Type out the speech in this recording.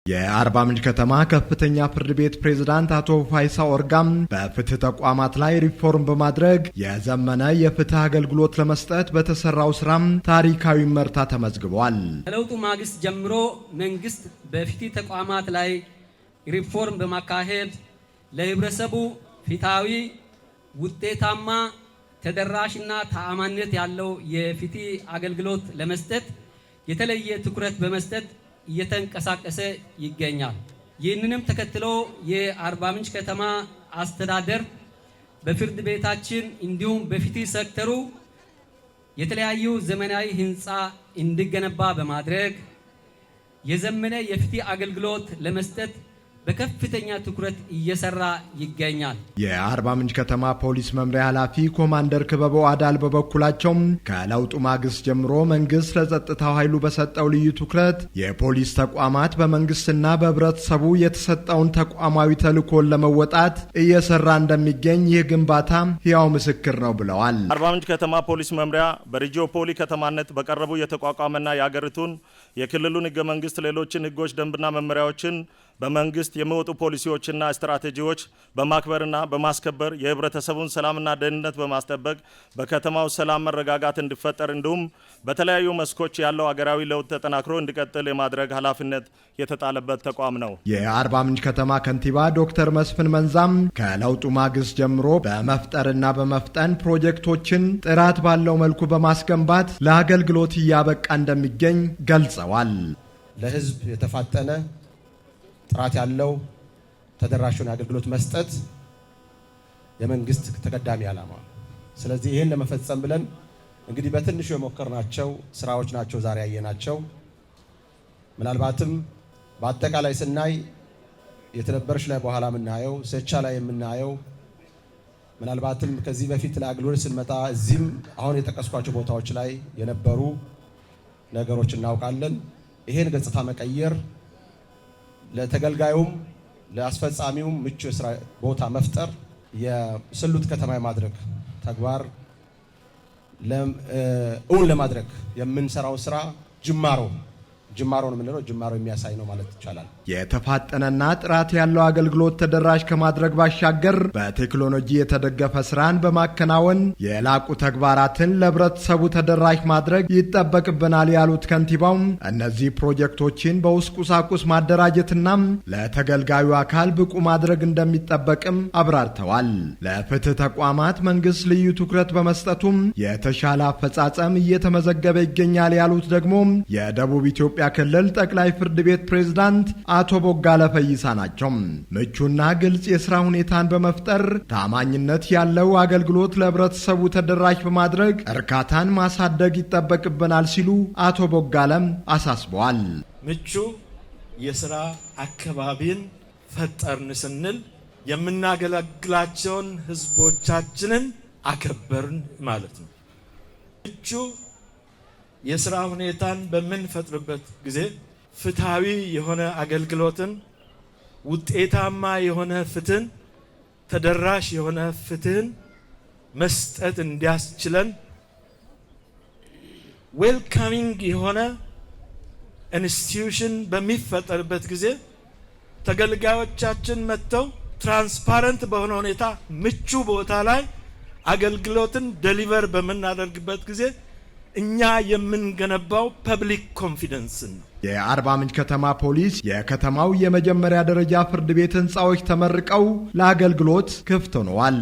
የአርባ ምንጭ ከተማ ከፍተኛ ፍርድ ቤት ፕሬዝዳንት አቶ ፋይሳ ኦርጋም በፍትህ ተቋማት ላይ ሪፎርም በማድረግ የዘመነ የፍትህ አገልግሎት ለመስጠት በተሰራው ስራም ታሪካዊ መርታ ተመዝግቧል። ከለውጡ ማግስት ጀምሮ መንግስት በፍትህ ተቋማት ላይ ሪፎርም በማካሄድ ለህብረተሰቡ ፍትሃዊ፣ ውጤታማ፣ ተደራሽና ተአማኒነት ያለው የፍትህ አገልግሎት ለመስጠት የተለየ ትኩረት በመስጠት እየተንቀሳቀሰ ይገኛል። ይህንንም ተከትሎ የአርባ ምንጭ ከተማ አስተዳደር በፍርድ ቤታችን እንዲሁም በፍትህ ሴክተሩ የተለያዩ ዘመናዊ ህንፃ እንዲገነባ በማድረግ የዘመነ የፍትህ አገልግሎት ለመስጠት በከፍተኛ ትኩረት እየሰራ ይገኛል። የአርባ ምንጭ ከተማ ፖሊስ መምሪያ ኃላፊ ኮማንደር ክበበው አዳል በበኩላቸው ከለውጡ ማግስት ጀምሮ መንግስት ለጸጥታው ኃይሉ በሰጠው ልዩ ትኩረት የፖሊስ ተቋማት በመንግስትና በህብረተሰቡ የተሰጠውን ተቋማዊ ተልዕኮን ለመወጣት እየሰራ እንደሚገኝ ይህ ግንባታ ሕያው ምስክር ነው ብለዋል። አርባ ምንጭ ከተማ ፖሊስ መምሪያ በሪጂዮፖሊ ከተማነት በቀረቡ የተቋቋመና የሀገሪቱን የክልሉን ህገ መንግስት፣ ሌሎችን ህጎች፣ ደንብና መመሪያዎችን በመንግስት የሚወጡ ፖሊሲዎችና ስትራቴጂዎች በማክበርና በማስከበር የህብረተሰቡን ሰላምና ደህንነት በማስጠበቅ በከተማው ሰላም መረጋጋት እንዲፈጠር እንዲሁም በተለያዩ መስኮች ያለው አገራዊ ለውጥ ተጠናክሮ እንዲቀጥል የማድረግ ኃላፊነት የተጣለበት ተቋም ነው። የአርባ ምንጭ ከተማ ከንቲባ ዶክተር መስፍን መንዛም ከለውጡ ማግስት ጀምሮ በመፍጠርና በመፍጠን ፕሮጀክቶችን ጥራት ባለው መልኩ በማስገንባት ለአገልግሎት እያበቃ እንደሚገኝ ገልጸዋል። ለህዝብ የተፋጠነ ጥራት ያለው ተደራሽውን አገልግሎት መስጠት የመንግስት ተቀዳሚ ዓላማ ነው። ስለዚህ ይሄን ለመፈጸም ብለን እንግዲህ በትንሹ የሞከርናቸው ስራዎች ናቸው ዛሬ ያየናቸው። ምናልባትም በአጠቃላይ ስናይ የተነበረች ላይ በኋላ የምናየው ሴቻ ላይ የምናየው ምናልባትም ከዚህ በፊት ለአገልግሎት ስንመጣ እዚህም አሁን የጠቀስኳቸው ቦታዎች ላይ የነበሩ ነገሮች እናውቃለን። ይሄን ገጽታ መቀየር ለተገልጋዩም ለአስፈጻሚውም ምቹ የስራ ቦታ መፍጠር የስሉት ከተማ የማድረግ ተግባር እውን ለማድረግ የምንሰራው ስራ ጅማሮ ነው የምንለው ጅማሮ የሚያሳይ ነው ማለት ይቻላል። የተፋጠነና ጥራት ያለው አገልግሎት ተደራሽ ከማድረግ ባሻገር በቴክኖሎጂ የተደገፈ ስራን በማከናወን የላቁ ተግባራትን ለህብረተሰቡ ተደራሽ ማድረግ ይጠበቅብናል ያሉት ከንቲባው እነዚህ ፕሮጀክቶችን በውስጥ ቁሳቁስ ማደራጀትና ለተገልጋዩ አካል ብቁ ማድረግ እንደሚጠበቅም አብራርተዋል። ለፍትህ ተቋማት መንግስት ልዩ ትኩረት በመስጠቱም የተሻለ አፈጻጸም እየተመዘገበ ይገኛል ያሉት ደግሞ የደቡብ ኢትዮጵያ ክልል ጠቅላይ ፍርድ ቤት ፕሬዝዳንት አቶ ቦጋለ ፈይሳ ናቸው። ምቹና ግልጽ የሥራ ሁኔታን በመፍጠር ታማኝነት ያለው አገልግሎት ለህብረተሰቡ ተደራሽ በማድረግ እርካታን ማሳደግ ይጠበቅብናል ሲሉ አቶ ቦጋለም አሳስበዋል። ምቹ የሥራ አካባቢን ፈጠርን ስንል የምናገለግላቸውን ህዝቦቻችንን አከበርን ማለት ነው። ምቹ የሥራ ሁኔታን በምንፈጥርበት ጊዜ ፍትሃዊ የሆነ አገልግሎትን፣ ውጤታማ የሆነ ፍትህን፣ ተደራሽ የሆነ ፍትህን መስጠት እንዲያስችለን ዌልካሚንግ የሆነ ኢንስቲትዩሽን በሚፈጠርበት ጊዜ ተገልጋዮቻችን መጥተው ትራንስፓረንት በሆነ ሁኔታ ምቹ ቦታ ላይ አገልግሎትን ዴሊቨር በምናደርግበት ጊዜ እኛ የምንገነባው ፐብሊክ ኮንፊደንስ ነው። የአርባ ምንጭ ከተማ ፖሊስ የከተማው የመጀመሪያ ደረጃ ፍርድ ቤት ህንፃዎች ተመርቀው ለአገልግሎት ክፍት ሆነዋል።